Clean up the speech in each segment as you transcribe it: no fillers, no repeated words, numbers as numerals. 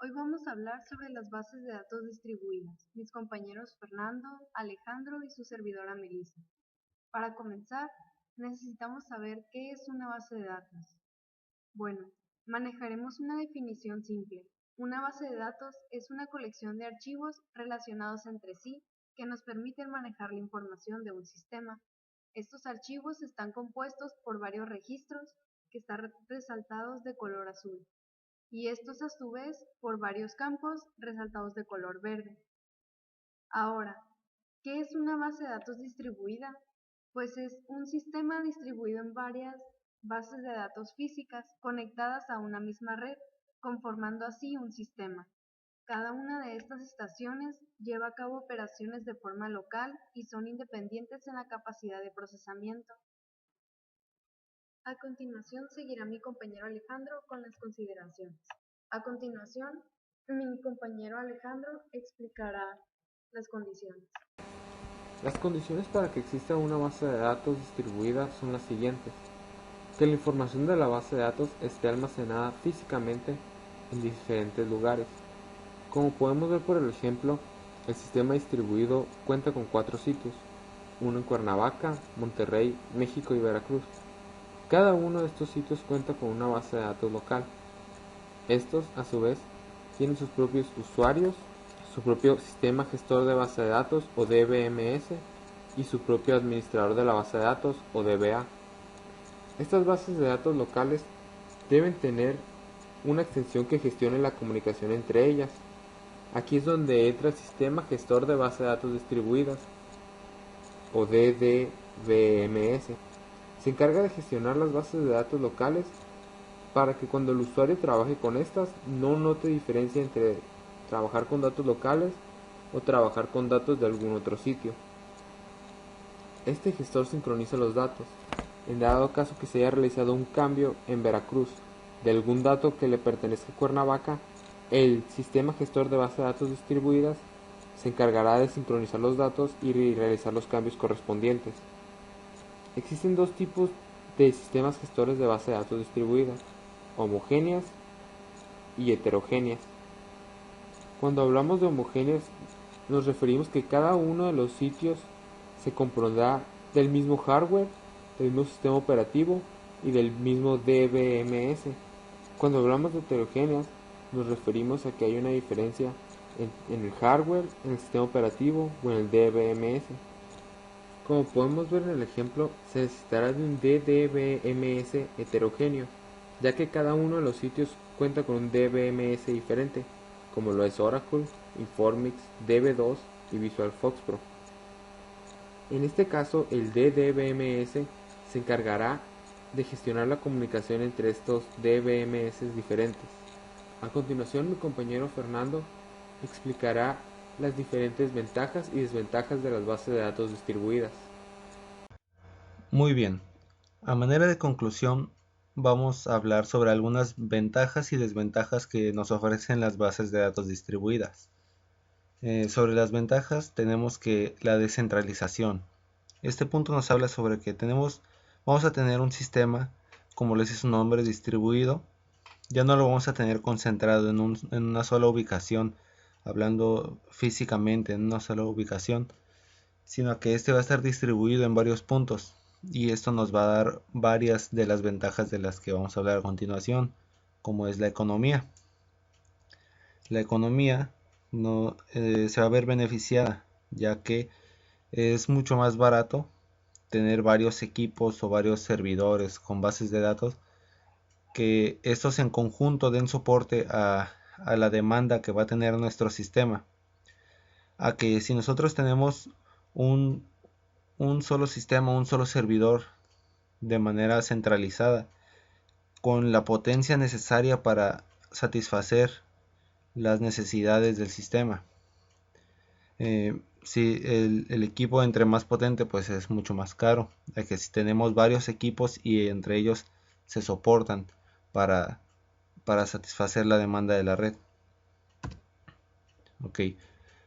Hoy vamos a hablar sobre las bases de datos distribuidas, mis compañeros Fernando, Alejandro y su servidora Melissa. Para comenzar, necesitamos saber qué es una base de datos. Bueno, manejaremos una definición simple. Una base de datos es una colección de archivos relacionados entre sí que nos permiten manejar la información de un sistema. Estos archivos están compuestos por varios registros que están resaltados de color azul, y estos a su vez por varios campos resaltados de color verde. Ahora, ¿qué es una base de datos distribuida? Pues es un sistema distribuido en varias bases de datos físicas conectadas a una misma red, conformando así un sistema. Cada una de estas estaciones lleva a cabo operaciones de forma local y son independientes en la capacidad de procesamiento. A continuación seguirá mi compañero Alejandro con las consideraciones. A continuación, mi compañero Alejandro explicará las condiciones. Las condiciones para que exista una base de datos distribuida son las siguientes: que la información de la base de datos esté almacenada físicamente en diferentes lugares. Como podemos ver por el ejemplo, el sistema distribuido cuenta con 4 sitios, uno en Cuernavaca, Monterrey, México y Veracruz. Cada uno de estos sitios cuenta con una base de datos local. Estos, a su vez, tienen sus propios usuarios, su propio sistema gestor de base de datos o DBMS y su propio administrador de la base de datos o DBA. Estas bases de datos locales deben tener una extensión que gestione la comunicación entre ellas. Aquí es donde entra el sistema gestor de base de datos distribuidas o DDBMS. Se encarga de gestionar las bases de datos locales para que cuando el usuario trabaje con estas no note diferencia entre trabajar con datos locales o trabajar con datos de algún otro sitio. Este gestor sincroniza los datos. En dado caso que se haya realizado un cambio en Veracruz de algún dato que le pertenezca a Cuernavaca, el sistema gestor de base de datos distribuidas se encargará de sincronizar los datos y realizar los cambios correspondientes. Existen dos tipos de sistemas gestores de base de datos distribuidas: homogéneas y heterogéneas. Cuando hablamos de homogéneas, nos referimos que cada uno de los sitios se compondrá del mismo hardware, del mismo sistema operativo y del mismo DBMS. Cuando hablamos de heterogéneas, nos referimos a que hay una diferencia en el hardware, en el sistema operativo o en el DBMS. Como podemos ver en el ejemplo, se necesitará de un DBMS heterogéneo, ya que cada uno de los sitios cuenta con un DBMS diferente, como lo es Oracle, Informix, DB2 y Visual Fox Pro. En este caso, el DDBMS se encargará de gestionar la comunicación entre estos DBMS diferentes. A continuación, mi compañero Fernando explicará las diferentes ventajas y desventajas de las bases de datos distribuidas. Muy bien, a manera de conclusión vamos a hablar sobre algunas ventajas y desventajas que nos ofrecen las bases de datos distribuidas. Sobre las ventajas tenemos que la descentralización. Este punto nos habla sobre que vamos a tener un sistema, como les dice su nombre, distribuido. Ya no lo vamos a tener concentrado en una sola ubicación, hablando físicamente en una sola ubicación, sino que este va a estar distribuido en varios puntos, y esto nos va a dar varias de las ventajas de las que vamos a hablar a continuación, como es la economía. La economía no, se va a ver beneficiada, ya que es mucho más barato tener varios equipos o varios servidores con bases de datos, que estos en conjunto den soporte a la demanda que va a tener nuestro sistema. A que si nosotros tenemos un, un solo sistema, un solo servidor de manera centralizada, con la potencia necesaria para satisfacer las necesidades del sistema. Si el equipo entre más potente, pues es mucho más caro, ya que si tenemos varios equipos y entre ellos se soportan para, para satisfacer la demanda de la red. Ok,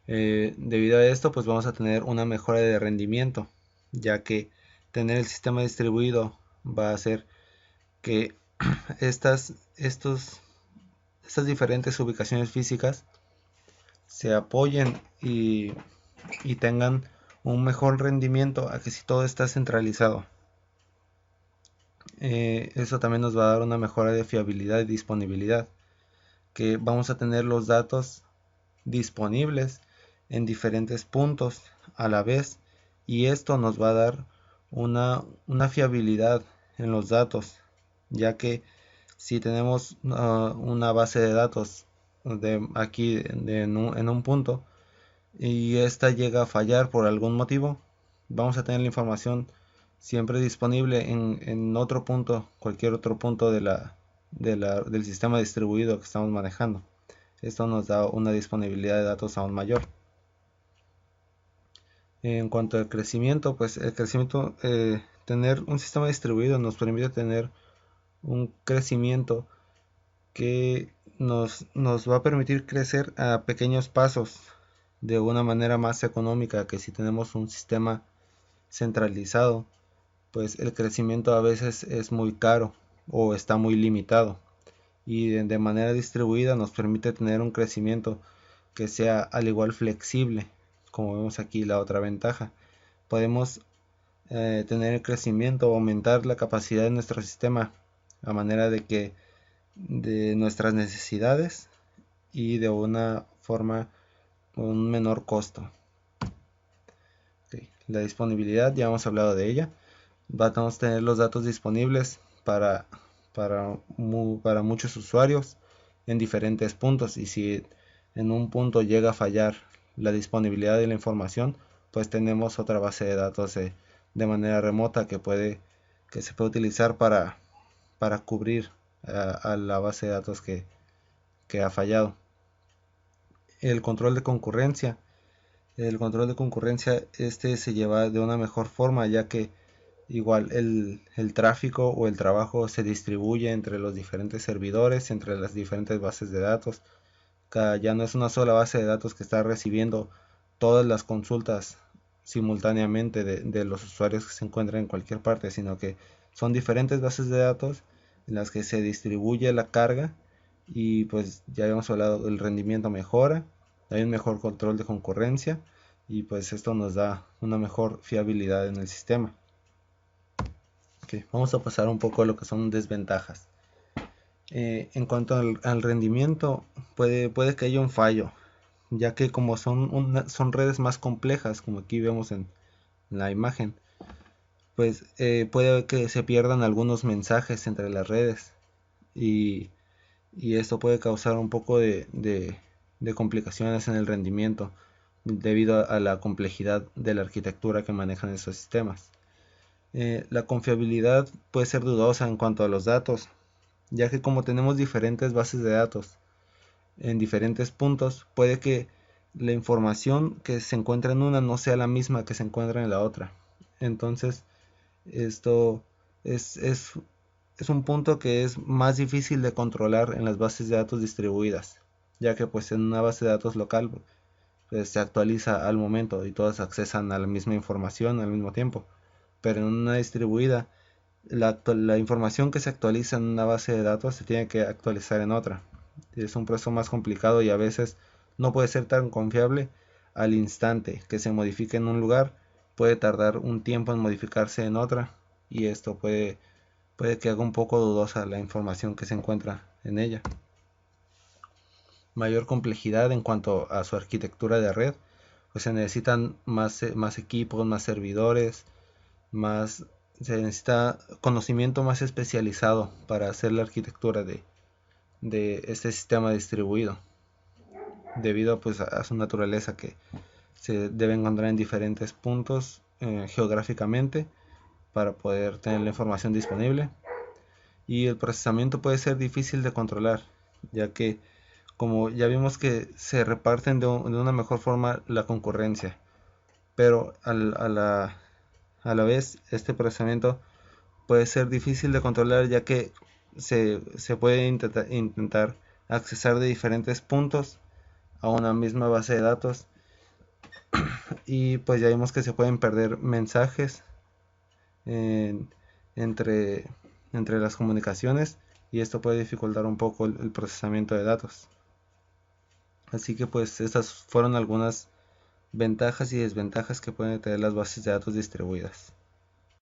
debido a esto, pues vamos a tener una mejora de rendimiento, ya que tener el sistema distribuido va a hacer que estos estas diferentes ubicaciones físicas se apoyen y tengan un mejor rendimiento a que si todo está centralizado. Eso también nos va a dar una mejora de fiabilidad y disponibilidad, que vamos a tener los datos disponibles en diferentes puntos a la vez, y esto nos va a dar una fiabilidad en los datos, ya que si tenemos una base de datos en un punto y esta llega a fallar por algún motivo, vamos a tener la información siempre disponible en otro punto, cualquier otro punto del sistema distribuido que estamos manejando. Esto nos da una disponibilidad de datos aún mayor. En cuanto al crecimiento, pues el crecimiento, tener un sistema distribuido nos permite tener un crecimiento que nos va a permitir crecer a pequeños pasos de una manera más económica que si tenemos un sistema centralizado, pues el crecimiento a veces es muy caro o está muy limitado, y de manera distribuida nos permite tener un crecimiento que sea al igual flexible. Como vemos aquí, la otra ventaja, podemos tener el crecimiento o aumentar la capacidad de nuestro sistema a manera de que de nuestras necesidades y de una forma con un menor costo. Okay. La disponibilidad, ya hemos hablado de ella. Vamos a tener los datos disponibles para muchos usuarios en diferentes puntos, y si en un punto llega a fallar la disponibilidad de la información, pues tenemos otra base de datos de manera remota que se puede utilizar para cubrir a la base de datos que ha fallado. El control de concurrencia. El control de concurrencia se lleva de una mejor forma, ya que igual el tráfico o el trabajo se distribuye entre los diferentes servidores, entre las diferentes bases de datos. Ya no es una sola base de datos que está recibiendo todas las consultas simultáneamente de los usuarios que se encuentran en cualquier parte, sino que son diferentes bases de datos en las que se distribuye la carga, y pues ya habíamos hablado, el rendimiento mejora, hay un mejor control de concurrencia, y pues esto nos da una mejor fiabilidad en el sistema. Okay, vamos a pasar un poco a lo que son desventajas. En cuanto al rendimiento, puede que haya un fallo, ya que como son redes más complejas, como aquí vemos en la imagen, pues puede que se pierdan algunos mensajes entre las redes, y esto puede causar un poco de complicaciones en el rendimiento debido a la complejidad de la arquitectura que manejan esos sistemas. La confiabilidad puede ser dudosa en cuanto a los datos, ya que como tenemos diferentes bases de datos en diferentes puntos, puede que la información que se encuentra en una no sea la misma que se encuentra en la otra. Entonces, esto es un punto que es más difícil de controlar en las bases de datos distribuidas, ya que pues en una base de datos local pues, se actualiza al momento y todos accesan a la misma información al mismo tiempo, pero en una distribuida la información que se actualiza en una base de datos se tiene que actualizar en otra. Es un proceso más complicado y a veces no puede ser tan confiable al instante que se modifique en un lugar, puede tardar un tiempo en modificarse en otra, y esto puede que haga un poco dudosa la información que se encuentra en ella. Mayor complejidad en cuanto a su arquitectura de red, pues se necesitan más equipos, más servidores, se necesita conocimiento más especializado para hacer la arquitectura de este sistema distribuido, debido pues a su naturaleza, que se debe encontrar en diferentes puntos geográficamente para poder tener la información disponible. Y el procesamiento puede ser difícil de controlar, ya que como ya vimos que se reparten de una mejor forma la concurrencia, pero a la vez este procesamiento puede ser difícil de controlar, ya que se puede intentar accesar de diferentes puntos a una misma base de datos, y pues ya vimos que se pueden perder mensajes entre las comunicaciones, y esto puede dificultar un poco el procesamiento de datos. Así que pues estas fueron algunas ventajas y desventajas que pueden tener las bases de datos distribuidas.